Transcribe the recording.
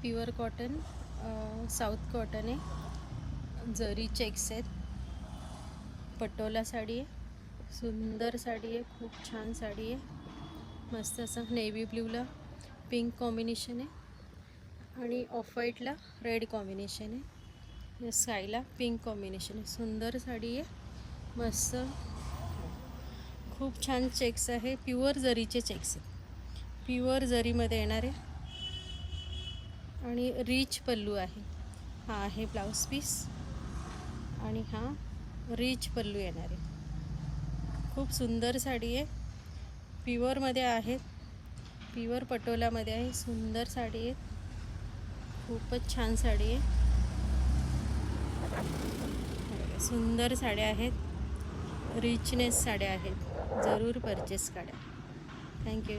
Pure cotton, south cotton आहे, जरी checks आहेत, पटोला साडी आहे, सुंदर साडी आहे, खूप छान साडी आहे. मस्त असं नेव्ही ब्ल्यूला पिंक कॉम्बिनेशन आहे आणि ऑफ व्हाईटला रेड कॉम्बिनेशन आहे, स्कायला पिंक कॉम्बिनेशन आहे. सुंदर साडी आहे, मस्त खूप छान चेक्स आहे, प्युअर जरीचे चेक्स आहेत, प्युअर जरीमध्ये येणार आहे आणि रिच पल्लू आहे. हा आहे ब्लाऊज पीस आणि हा रिच पल्लू येणार आहे. खूप सुंदर साडी आहे, प्युअरमध्ये आहे, प्युअर पटोलामध्ये आहे. सुंदर साडी आहे, खूपच छान साडी आहे. सुंदर साड्या आहेत, रिचनेस साड्या आहेत, जरूर परचेस करा. थँक्यू.